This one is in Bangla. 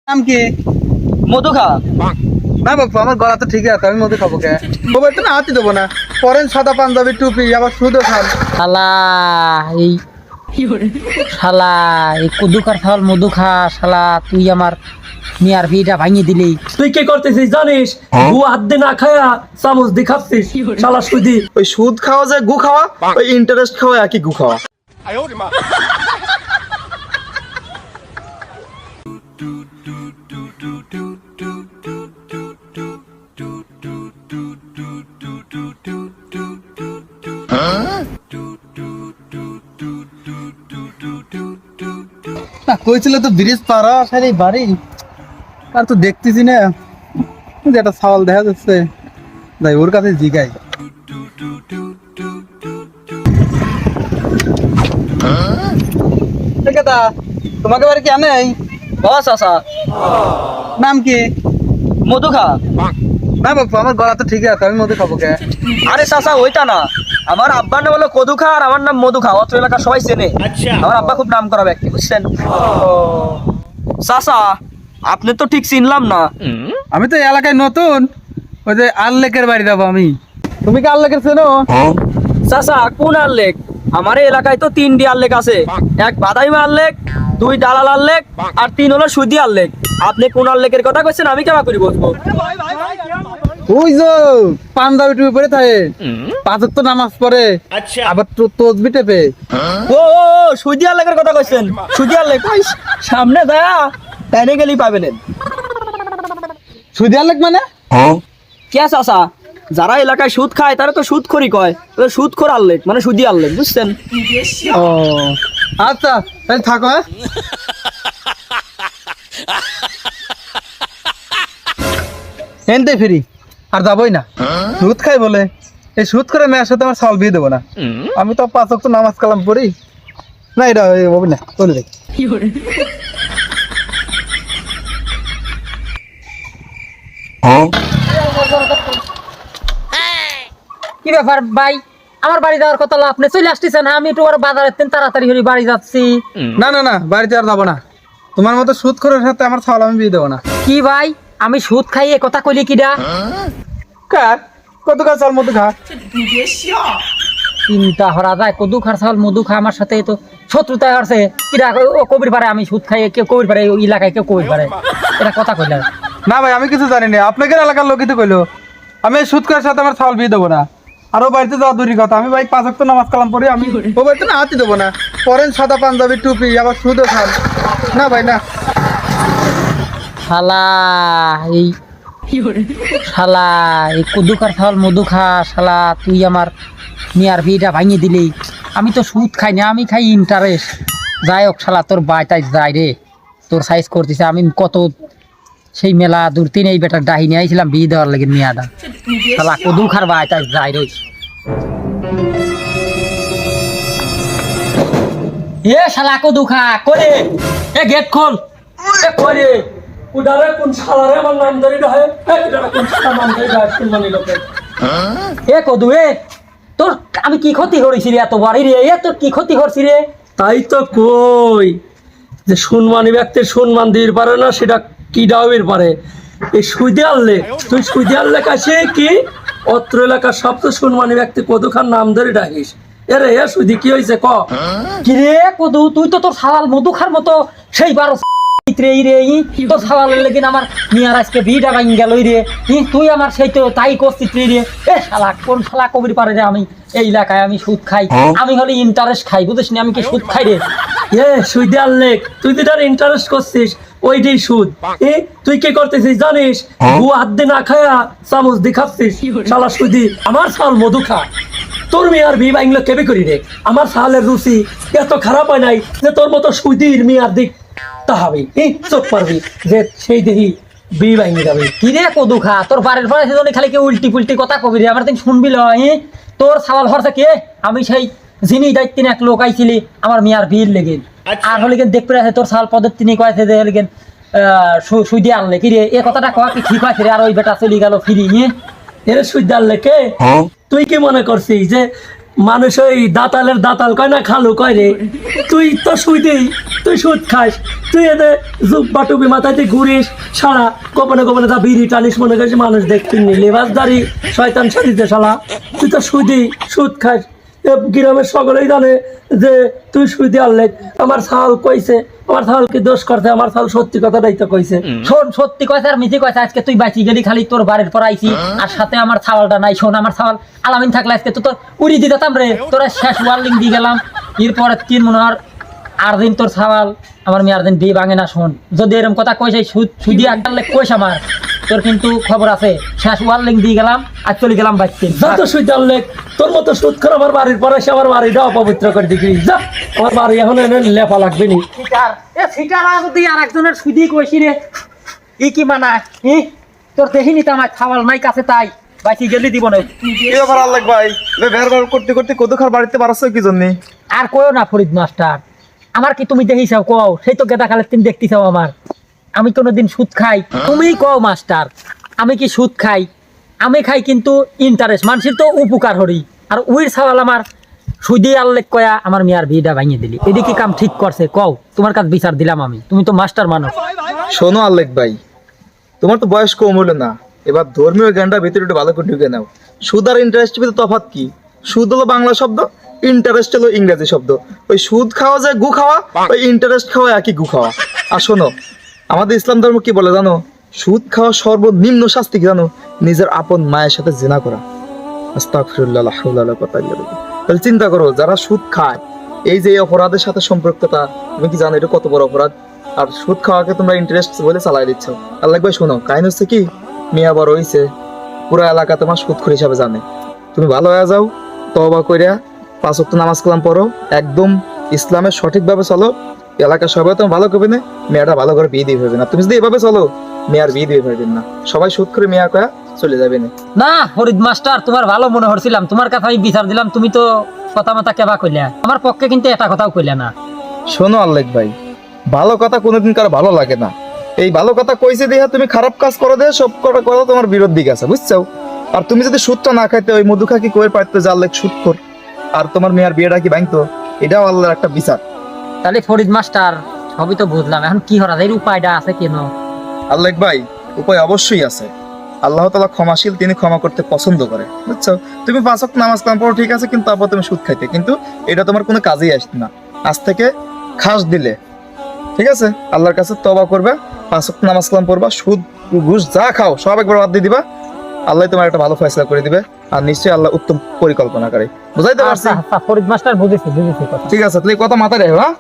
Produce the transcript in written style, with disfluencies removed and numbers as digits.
নাম কি? মধু খা। না বাপু, আমার গলা তো ঠিক আছে, আমি মধু খাবো কে? মোবাইল তো না হাতি দেবো না। পরেন সাদা পাঞ্জাবি টুপি, আবার সুদও খান। শালা এই শালা এই কদুকার ফল মধু খা। শালা তুই আমার মিয়ার বিয়েটা ভাঙিয়ে দিলি। তুই কি করতেছিস জানিস? গু হাত দিয়ে না খায়া চামচ দিয়ে খাচ্ছিস শালা সুদি। ওই সুদ খাওয়া যায় গু খাওয়া, ওই ইন্টারেস্ট খাওয়া একই গু খাওয়া। না কইছিল তো ব্রিজ পাড়া সারি বাড়ি, আর তো দেখতেছি না। যে একটা সওয়াল দেখা যাচ্ছে, যাই ওর কাছে জিগাই। দাদা, তোমাকে বাড়ি কে নেই? বস আসা। নাম কি? মধু খা। না বাপু, আমার গলা তো ঠিক আছে, আমি মধু খাবো কে? আরে চাচা ওইটা না, আমার আব্বার নাম হলো কদু খা আর আমার নাম মধু খা। অত এলাকা সবাই চেনে। আমার আব্বা খুব নাম করা ব্যক্তি, বুঝছেন? চাচা আপনি তো ঠিক চিনলাম না। আমি তো এই এলাকায় নতুন, ওই যে আল্লেকের বাড়ি যাবো আমি। তুমি কি আল্লেকের চেনো? চাচা কোন আল্লেক? আমার এই এলাকায় তো 3টি আল্লেক আছে। এক বাদাইমা আল্লেক, 2 দালাল আল্লেক আর 3 হলো সুদি আল্লেক। আপনি কোন আল্লেকের কথা কইছেন আমি কেমন করে বলবো? ওই যে পাঞ্জাবি টুপি পরে থাকে, 5 ওয়াক্ত নামাজ পড়ে, আবার তসবি টেপে। ও সুদি আল্লেকের কথা কইছেন? সুদি আল্লেক ওই সামনে দয়া টাইনে গেলেই পাবেন। সুদি আল্লেক মানে? কে চাচা? যারা এলাকায় সুদ খায় তারা তো সুদখোরই কয়। সুদখোর আল্লেক মানে সুদি আল্লেক, বুঝছেন? ও আচ্ছা, তাহলে থাকো। হ্যাঁ, এনতে ফিরি আর যাবোই না। সুদ খাই বলে এই সুদ করে মেয়ের সাথে আমার সাল বিয়ে দেবো না। আমি তো 5 ওয়াক্ত নামাজ কালাম পড়ি না, এটা হবে না, চলে যাই। কি ব্যাপার ভাই, আমার বাড়ি যাওয়ার কথা হলো, আপনি চলে আসতেছেন। আমি একটু আর বাজারের দিন তাড়াতাড়ি হয়ে বাড়ি যাচ্ছি। না না না, বাড়িতে আর যাবো না। তোমার মতো সুদ করে সাথে আমার ছাল আমি বিয়ে দেবো না। কি ভাই, আমি সুদ খাই এ কথা কইলি কিডা? কার কত কাজ চাল মতো খা? চিন্তা করা যায়, কদু খার ছাল মধু খা আমার সাথে তো শত্রুতা আছে কিডা? ও কবির পারে আমি সুদ খাই, কেউ কবির পারে ওই এলাকায়, কেউ কবির পারে। এটা কথা কইলা? না ভাই, আমি কিছু জানি না। আপনাদের এলাকার লোকই তো কইলো আমি এই সুদ করার সাথে আমার ছাল বিয়ে দেবো না। আর ও বাড়িতে যাওয়া দূরের কথা, আমি ভাই 5 ওয়াক্ত নামাজ কালাম পড়ি, আমি ও বাড়িতে না হাতি দেবো না। পরেন সাদা পাঞ্জাবি টুপি, আবার সুদও খান। না ভাই না। শালা এই শালা এই কদুকার ফল মধু খা। শালা তুই আমার মিয়ার বিয়েটা ভাঙিয়ে দিলি। আমি তো সুদ খাই না, আমি খাই ইন্টারেস্ট। যাই হোক শালা, তোর বাইটাই যাই রে, তোর সাইজ করতেছে। আমি কত সেই মেলা দূর তিন এই বেটার ডাহি নিয়ে আইছিলাম বিয়ে দেওয়ার লাগে মিয়াটা। শালা কদু খার বাইটাই যাই রে। এ শালা কদু খা করে, এ গেট খোল। এ করে উদারে কোন শালারে আমার নাম ধরে ডাহে? এ উদারে কোন শালা নাম ধরে ডাহে শুনমানি লোকে? এ কদু এ, তোর আমি কি ক্ষতি করেছি রে এত বাড়ি রে? এ তোর কি ক্ষতি করছি রে? তাই তো কই যে সম্মানী ব্যক্তির সম্মান দিতে পারে না, সেটা কি ডাউয়ের পারে? এই সুদি আল্লেক, তুই সুদি আল্লেক আসে কি অত্র এলাকার সবচেয়ে সম্মানী ব্যক্তি কদু খান নাম ধরে ডাকিস? এরে এ সুদি কি হয়েছে ক? কি রে কদু, তুই তো তোর সালাল মধু খার মতো সেই বারো রে রে, তোর সালালের লেগিন আমার মিয়ার আজকে বিয়েটা ভাঙি গেল রে। তুই আমার সেই তো তাই করছিস রে। এ শালা কোন শালা কবির পারে রে? আমি এই এলাকায় আমি সুদ খাই, আমি হলে ইন্টারেস্ট খাই, বুঝিস না? আমি কি সুদ খাই রে? এ সুদি আল্লেক, তুই যেটার ইন্টারেস্ট করছিস ওইটাই সুদ। তুই কি করতেছিস জানিস? গু হাত দিয়ে না খায়া চামচ দিয়ে খাচ্ছিস শালা সুদি। আমার সাল মধু খা। তোর মেয়ার বিয়ে ভাঙলে কেবে করি রে? আমার সালের রুচি এত খারাপ হয় নাই যে তোর মতো সুদির মেয়ার দিক তাহাবি চোখ পারবি যে সেই দেখি বিয়ে ভাঙে যাবে। কি রে কদু খা, তোর বাড়ির পরে সেজন্য খালি কি উল্টি পুল্টি কথা কবি রে? আমার তুই শুনবি লয়? তোর সালাল ভরসা কে? আমি সেই যিনি দায়িত্ব এক লোক আইছিলি আমার মিয়ার বিয়ের লেগে। আর হলে দেখতে আছে তোর সাল পদের তিনি কয়েছে যে লেগেন সুইদি আনলে কি রে? এ কথাটা কয়া কি ঠিক আছে রে? আর ওই বেটা চলে গেল ফিরি নিয়ে। এর সুইদি আনলে কে? তুই কি মনে করছিস যে মানুষ ওই দাতালের দাতাল কয় না খালু কয় রে, তুই তো সুদেই, তুই সুদ খাস, তুই এতে জুব্বা টুপি মাথায় তুই ঘুরিস সারা গোপনে গোপনে তা বিড়ি টানিস, মনে করিস মানুষ দেখতে লেবাসদারি শয়তান সাজিতে শালা, তুই তো সুদেই সুদ খাস। এ গ্রামের সকলেই জানে যে তুই সুদি আনলে। আমার ছাল কইছে, আমার ছালকে দোষ করতে, আমার ছাল সত্যি কথাটাই তো কইছে। শোন, সত্যি কথা আর মিথ্যে কথা, আজকে তুই বাইচি গেলি খালি তোর বাড়ির পর আইছি, আর সাথে আমার ছাওয়ালটা নাই। শোন, আমার ছাওয়াল আলামিন থাকলে আজকে তো তোর উড়ি দিতাম রে, তোরা শেষ ওয়ার্লিং দিয়ে গেলাম। এরপরে 3 মনে হয় আর দিন তোর ছাওয়াল আমার মেয়ার দিন বিয়ে ভাঙে না। শোন, যদি এরকম কথা কইস, সুদি আনলে কইস আমার, তোর কিন্তু খবর আছে। শেষ ওয়ার্লিং দিয়ে গেলাম, আর চলে গেলাম বাইতে। যত সুদ আনলে তোর মতো সুদ করে আমার বাড়ির পর এসে আমার বাড়িটা অপবিত্র করে দিবি। যা, আমার বাড়ি এখন এনে লেপা লাগবে নি। যদি আর একজনের সুদি কইছি রে, ই কি মানায়? তোর দেখিনি তো আমার ছাওয়াল নাই কাছে, তাই বাইচি গেলি দিব না। কি ব্যাপার আল্লাহ ভাই, বের করতে করতে কদুখার বাড়িতে পারছো কি জন্য? আর কয়ও না ফরিদ মাস্টার, আমার কি তুমি দেখিসাও কও? সেই তো গেদা খালে তুমি দেখতেছাও আমার। আমি কোনোদিন সুদ খাই? তুমি কও মাস্টার, আমি কি সুদ খাই? আমি খাই কিন্তু ইন্টারেস্ট, মানুষের তো উপকার হরি। আর উইর ছাওয়াল আমার সুদি আল্লেখ কয়া আমার মেয়ার বিয়েটা ভাঙিয়ে দিলি, এটি কি কাম ঠিক করছে কও? তোমার কাছে বিচার দিলাম আমি, তুমি তো মাস্টার মানুষ। শোনো আল্লেখ ভাই, তোমার তো বয়স কম হলো না, এবার ধর্মীয় জ্ঞানটা ভিতরে একটু ভালো করে ঢুকে নাও। সুদ আর ইন্টারেস্টের ভিতরে তফাৎ কি? সুদ হলো বাংলা শব্দ, ইন্টারেস্ট হলো ইংরেজি শব্দ। ওই সুদ খাওয়া যায় গু খাওয়া, ওই ইন্টারেস্ট খাওয়া একই গু খাওয়া। আর শোনো, আমাদের ইসলাম ধর্ম কি বলে জানো? সুদ খাওয়া সর্বনিম্ন শাস্তি কি জানো? নিজের আপন মায়ের সাথে জিনা করা। আস্তাগফিরুল্লাহ, লা হাওলা ওয়ালা কুওয়াতা ইল্লা বিল্লাহ। তাহলে চিন্তা করো, যারা সুদ খায়, এই যে অপরাধের সাথে সম্পৃক্ততা, তুমি কি জানো এটা কত বড় অপরাধ? আর সুদ খাওয়াকে তোমরা ইন্টারেস্ট বলে চালাই দিচ্ছ। আল্লাহ ভাই শোনো, কাহিনী হচ্ছে কি, মিয়া বড় হইছে, পুরো এলাকা তোমার সুদখোর হিসাবে জানে। তুমি ভালো হয়ে যাও, তওবা কইরা 5 ওয়াক্ত নামাজ কালাম পড়ো, একদম ইসলামের সঠিকভাবে চলো, এলাকার সবাই তোমার ভালো করবে না, মেয়েটা ভালো করে বিয়ে দিয়ে ফেলবে না। তুমি যদি এভাবে চলো, মেয়ার বিয়ে দিয়ে ফেলবেন না, সবাই সুদ করে মেয়া কয়া চলে যাবে না। না ফরিদ মাস্টার, তোমার ভালো মনে হচ্ছিলাম, তোমার কথা আমি বিচার দিলাম, তুমি তো কথা মাথা কেবা কইলা, আমার পক্ষে কিন্তু এটা কথাও কইলা না। শোনো আল্লেখ ভাই, ভালো কথা কোনোদিন কারো ভালো লাগে না। এই ভালো কথা কইছে দেখা তুমি খারাপ কাজ করো, দেয় সব কটা কথা তোমার বিরোধ দিকে আছে, বুঝছো? আর তুমি যদি সুদটা না খাইতে, ওই মধুখা কি কই পারতো যে আল্লেখ সুদ কর, আর তোমার মেয়ের বিয়েটা কি ভাঙতো? এটাও আল্লাহর একটা বিচার। তাহলে ফরিদ মাস্টার সবই তো বুঝলাম, এখন কি করা যায়? এর উপায়টা আছে কেন? আল্লেখ ভাই, উপায় অবশ্যই আছে। আল্লাহ তাআলা ক্ষমাশীল, তিনি ক্ষমা করতে পছন্দ করে, বুঝছো? তুমি 5 ওয়াক্ত নামাজ কালাম পড়ো, ঠিক আছে, কিন্তু তারপর তুমি সুদ খাইতে, কিন্তু এটা তোমার কোনো কাজেই আসছে না। আজ থেকে খাস দিলে, ঠিক আছে, আল্লাহর কাছে তওবা করবে, 5 ওয়াক্ত নামাজ কালাম পড়বা, সুদ ঘুষ যা খাও সব একবার বাদ দিয়ে দিবা, আল্লাহ তোমার একটা ভালো ফয়সালা করে দিবে। আর নিশ্চয়ই আল্লাহ উত্তম পরিকল্পনা করে। বুঝাইতে পারছি? ফরিদ মাস্টার বুঝেছি কথা। ঠিক আছে, তাহলে কথা মাথায় রেখো। হ্যাঁ।